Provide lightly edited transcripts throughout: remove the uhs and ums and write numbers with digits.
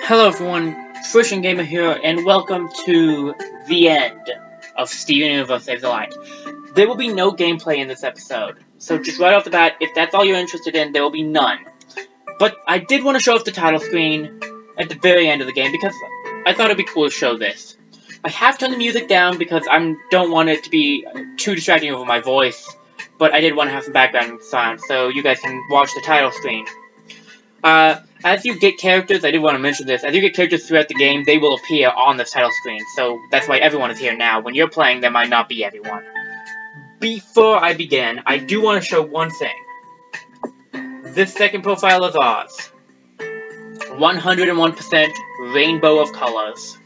Hello everyone, Frisian Gamer here, and welcome to the end of Steven Universe Saves the Light. There will be no gameplay in this episode, so just right off the bat, if that's all you're interested in, there will be none. But I did want to show off the title screen at the very end of the game, because I thought it'd be cool to show this. I have turned the music down because I don't want it to be too distracting over my voice, but I did want to have some background sound, so you guys can watch the title screen. As you get characters, I did want to mention this, as you get characters throughout the game, they will appear on the title screen, so that's why everyone is here now. When you're playing, there might not be everyone. Before I begin, I do want to show one thing. This second profile is ours. 101% rainbow of colors.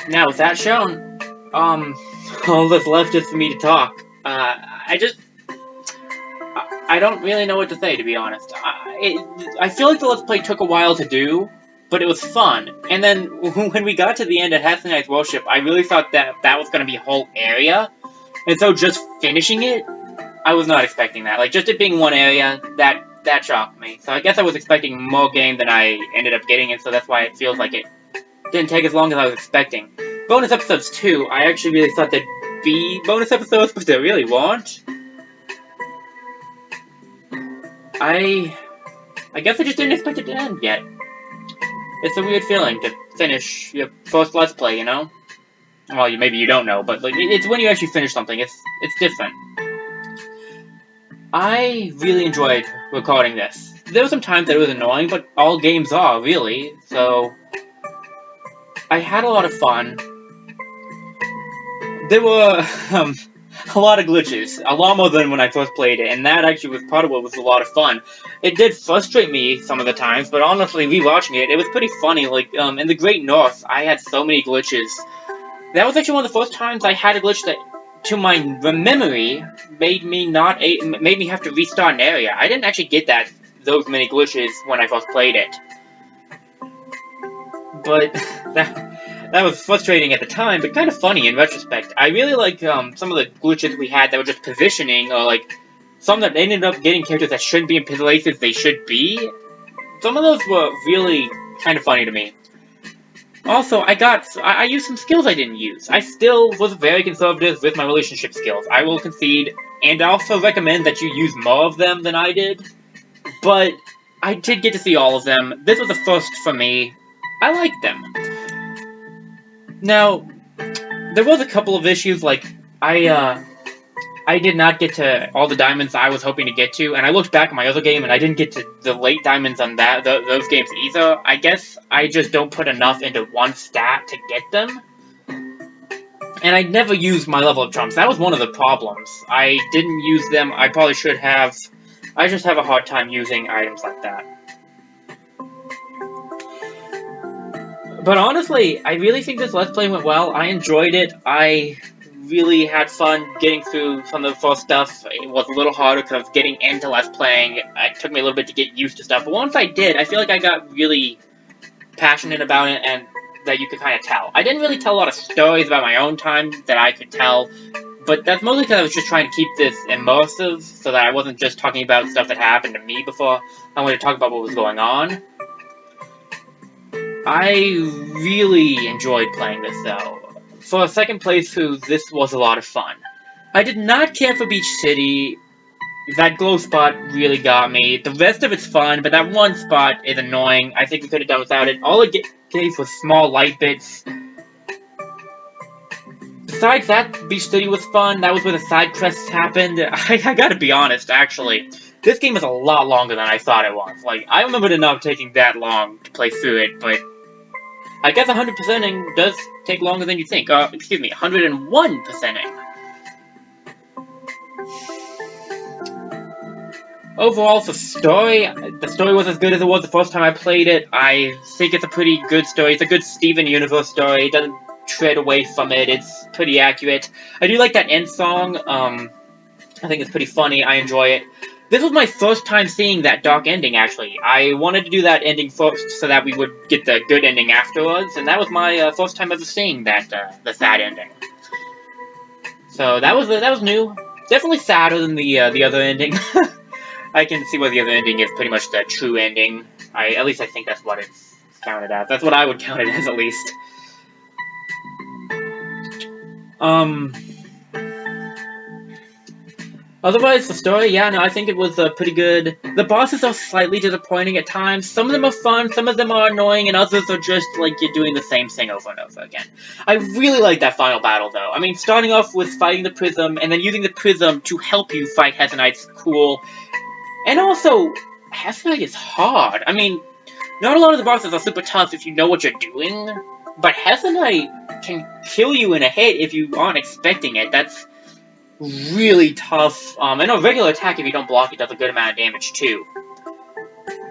Now, with that shown, all that's left is for me to talk. I don't really know what to say, to be honest. I feel like the Let's Play took a while to do, but it was fun. And then, when we got to the end at Hassanite's Worship, I really thought that was going to be a whole area. And so just finishing it, I was not expecting that. Like, just it being one area, that shocked me. So I guess I was expecting more game than I ended up getting, and so that's why it feels like it didn't take as long as I was expecting. Bonus episodes too, I actually really thought there'd be bonus episodes, but there really weren't. I guess I just didn't expect it to end yet. It's a weird feeling to finish your first Let's Play, you know? Well, maybe you don't know, but like, it's when you actually finish something, it's different. I really enjoyed recording this. There were some times that it was annoying, but all games are, really, so I had a lot of fun. There were, a lot of glitches, a lot more than when I first played it, and that actually was part of what was a lot of fun. It did frustrate me some of the times, but honestly, rewatching it, it was pretty funny. Like, in the Great North, I had so many glitches. That was actually one of the first times I had a glitch that, to my memory, made me have to restart an area. I didn't actually get those many glitches when I first played it. But, that was frustrating at the time, but kind of funny in retrospect. I really like some of the glitches we had that were just positioning, or like some that ended up getting characters that shouldn't be in places they should be. Some of those were really kind of funny to me. Also, I used some skills I didn't use. I still was very conservative with my relationship skills. I will concede, and I also recommend that you use more of them than I did. But I did get to see all of them. This was a first for me. I liked them. Now, there was a couple of issues, like, I did not get to all the diamonds I was hoping to get to, and I looked back at my other game, and I didn't get to the late diamonds on those games either. I guess I just don't put enough into one stat to get them. And I never used my level up trumps. That was one of the problems. I didn't use them. I probably should have. I just have a hard time using items like that. But honestly, I really think this Let's Play went well. I enjoyed it. I really had fun getting through some of the first stuff. It was a little harder because getting into Let's Playing, it took me a little bit to get used to stuff. But once I did, I feel like I got really passionate about it, and that you could kind of tell. I didn't really tell a lot of stories about my own time that I could tell, but that's mostly because I was just trying to keep this immersive, so that I wasn't just talking about stuff that happened to me before. I wanted to talk about what was going on. I really enjoyed playing this, though. For a second playthrough, this was a lot of fun. I did not care for Beach City. That glow spot really got me. The rest of it's fun, but that one spot is annoying. I think we could have done without it. All it gave was small light bits. Besides that, Beach City was fun. That was where the side quests happened. I gotta be honest, actually. This game is a lot longer than I thought it was. Like, I remembered it not taking that long to play through it, but I guess 100%ing does take longer than you think. Excuse me, 101%ing. Overall, the story was as good as it was the first time I played it. I think it's a pretty good story. It's a good Steven Universe story. It doesn't tread away from it. It's pretty accurate. I do like that end song. I think it's pretty funny. I enjoy it. This was my first time seeing that dark ending, actually. I wanted to do that ending first so that we would get the good ending afterwards, and that was my first time ever seeing that, the sad ending. So that was new. Definitely sadder than the other ending. I can see why the other ending is pretty much the true ending. At least I think that's what it's counted as. That's what I would count it as, at least. Otherwise, the story, yeah, no, I think it was pretty good. The bosses are slightly disappointing at times. Some of them are fun, some of them are annoying, and others are just like you're doing the same thing over and over again. I really like that final battle, though. I mean, starting off with fighting the Prism, and then using the Prism to help you fight Hessa Knight's cool. And also, Hessa Knight is hard. I mean, not a lot of the bosses are super tough if you know what you're doing, but Hessa Knight can kill you in a hit if you aren't expecting it. That's really tough. And a regular attack, if you don't block it, does a good amount of damage, too.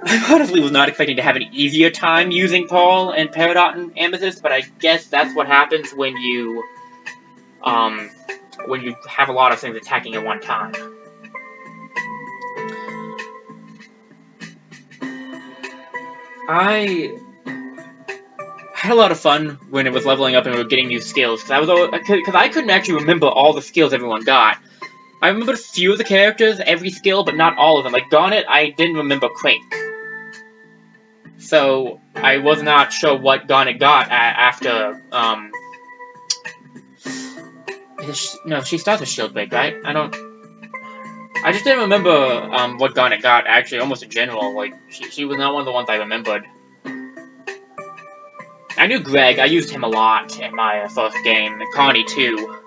I honestly was not expecting to have an easier time using Paul and Peridot and Amethyst, but I guess that's what happens when you have a lot of things attacking at one time. I had a lot of fun when it was leveling up and we were getting new skills, because I couldn't actually remember all the skills everyone got. I remembered a few of the characters, every skill, but not all of them. Like Garnet, I didn't remember Quake. So, I was not sure what Garnet got after, no, she starts with Shield Break, right? I just didn't remember, what Garnet got, actually, almost in general. Like, she was not one of the ones I remembered. I knew Greg, I used him a lot in my first game, Connie too.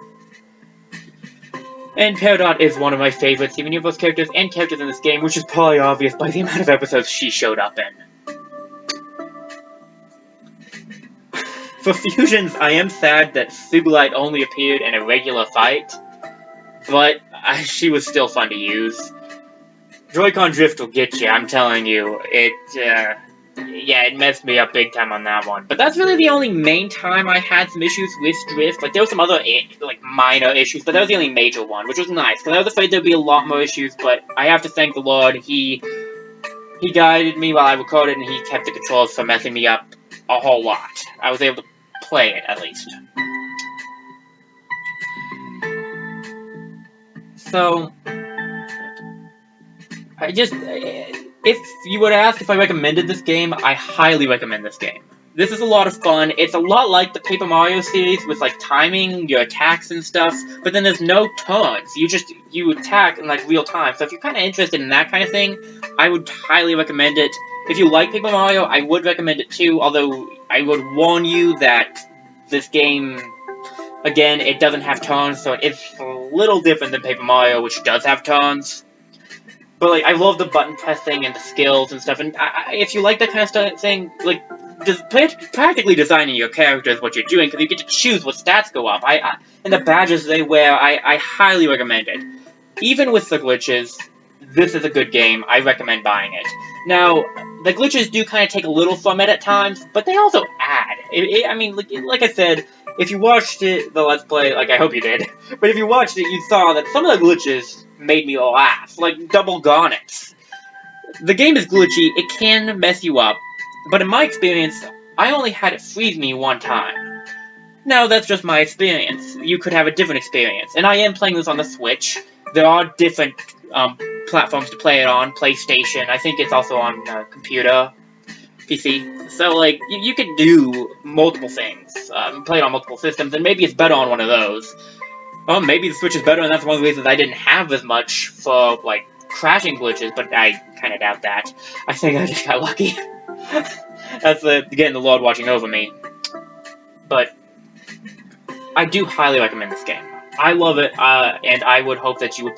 And Peridot is one of my favorites, even of those characters and characters in this game, which is probably obvious by the amount of episodes she showed up in. For fusions, I am sad that Sugilite only appeared in a regular fight, but she was still fun to use. Joy-Con Drift will get you, I'm telling you. Yeah, it messed me up big time on that one. But that's really the only main time I had some issues with Drift. Like, there were some other, like, minor issues, but that was the only major one, which was nice, because I was afraid there'd be a lot more issues, but I have to thank the Lord, he guided me while I recorded, and he kept the controls from messing me up a whole lot. I was able to play it, at least. So, if you were to ask if I recommended this game, I highly recommend this game. This is a lot of fun. It's a lot like the Paper Mario series with, like, timing your attacks and stuff, but then there's no turns. You attack in, like, real time. So if you're kind of interested in that kind of thing, I would highly recommend it. If you like Paper Mario, I would recommend it too, although I would warn you that this game, again, it doesn't have turns, so it's a little different than Paper Mario, which does have turns. But, like, I love the button pressing and the skills and stuff, and if you like that kind of thing, like, practically designing your character is what you're doing, because you get to choose what stats go up. And the badges they wear, I highly recommend it. Even with the glitches, this is a good game. I recommend buying it. Now, the glitches do kind of take a little from it at times, but they also add. I mean, like I said, if you watched the Let's Play, like I hope you did, but if you watched it, you saw that some of the glitches made me laugh, like double garnets. The game is glitchy, it can mess you up, but in my experience, I only had it freeze me one time. Now, that's just my experience. You could have a different experience, and I am playing this on the Switch. There are different platforms to play it on, PlayStation, I think it's also on computer, PC. So, like, you could do multiple things, play it on multiple systems, and maybe it's better on one of those. Maybe the Switch is better, and that's one of the reasons I didn't have as much for, like, crashing glitches, but I kind of doubt that. I think I just got lucky. That's, again, the Lord watching over me. But I do highly recommend this game. I love it, and I would hope that you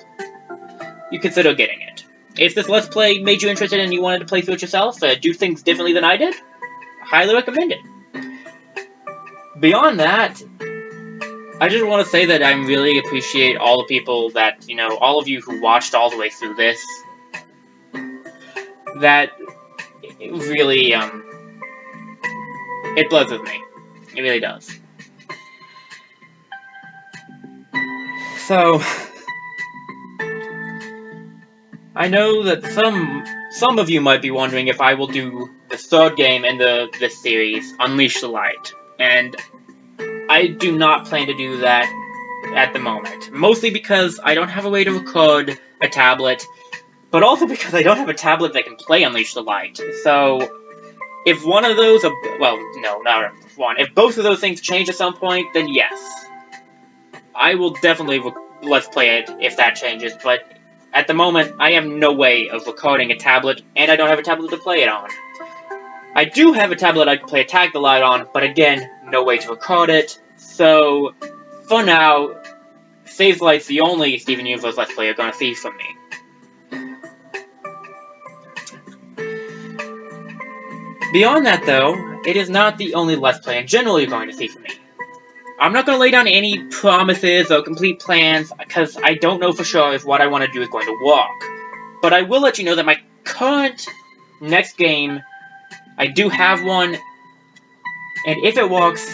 consider getting it. If this Let's Play made you interested and you wanted to play through it yourself, do things differently than I did, highly recommend it. Beyond that, I just want to say that I really appreciate all the people that, all of you who watched all the way through this. That really, it blesses me. It really does. So, I know that some of you might be wondering if I will do the third game in this series, Unleash the Light, and I do not plan to do that at the moment. Mostly because I don't have a way to record a tablet, but also because I don't have a tablet that can play Unleash the Light. So, if one of those, well, no, not one. If both of those things change at some point, then yes. I will definitely let's play it if that changes, but at the moment, I have no way of recording a tablet, and I don't have a tablet to play it on. I do have a tablet I can play Attack the Light on, but again, no way to record it, so for now, Save the Light's the only Steven Universe Let's Play you're gonna see from me. Beyond that, though, it is not the only Let's Play in general you're going to see from me. I'm not going to lay down any promises or complete plans, because I don't know for sure if what I want to do is going to work. But I will let you know that my current next game, I do have one, and if it works,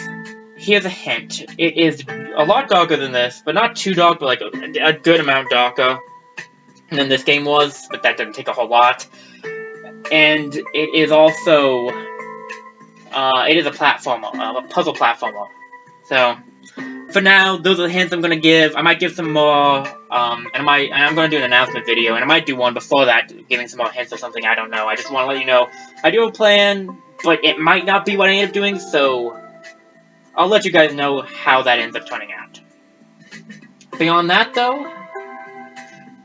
here's a hint. It is a lot darker than this, but not too dark, but like a good amount darker than this game was, but that doesn't take a whole lot. And it is also, it is a platformer, a puzzle platformer. So, for now, those are the hints I'm going to give. I might give some more, and I'm going to do an announcement video, and I might do one before that, giving some more hints or something, I don't know. I just want to let you know, I do have a plan, but it might not be what I end up doing, so I'll let you guys know how that ends up turning out. Beyond that, though,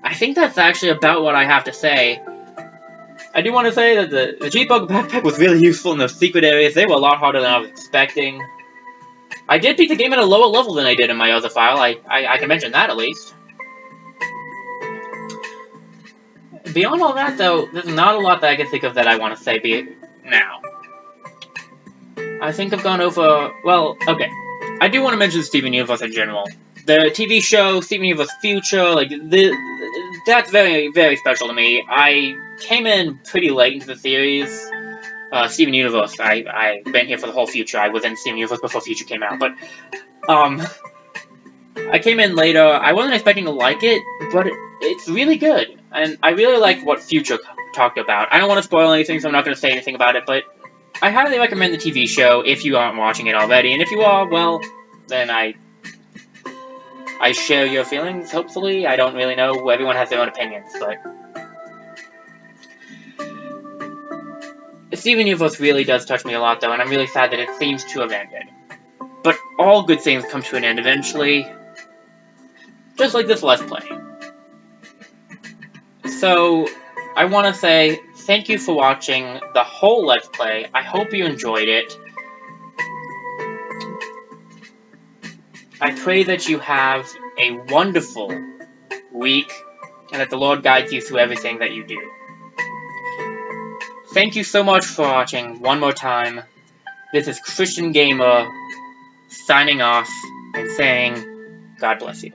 I think that's actually about what I have to say. I do want to say that the G-Bug backpack was really useful in those secret areas. They were a lot harder than I was expecting. I did beat the game at a lower level than I did in my other file, I can mention that at least. Beyond all that, though, there's not a lot that I can think of that I want to say now. I think I've gone over... Well, okay. I do want to mention Steven Universe in general. The TV show, Steven Universe Future, like, that's very, very special to me. I came in pretty late into the series. Steven Universe, I've been here for the whole Future. I was in Steven Universe before Future came out, but, I came in later. I wasn't expecting to like it, but it's really good. And I really like what Future talked about. I don't want to spoil anything, so I'm not going to say anything about it, but I highly recommend the TV show if you aren't watching it already. And if you are, well, then I share your feelings, hopefully. I don't really know. Everyone has their own opinions, but Steven Universe really does touch me a lot, though, and I'm really sad that it seems to have ended. But all good things come to an end eventually. Just like this Let's Play. So, I want to say thank you for watching the whole Let's Play. I hope you enjoyed it. I pray that you have a wonderful week, and that the Lord guides you through everything that you do. Thank you so much for watching one more time. This is Christian Gamer signing off and saying, God bless you.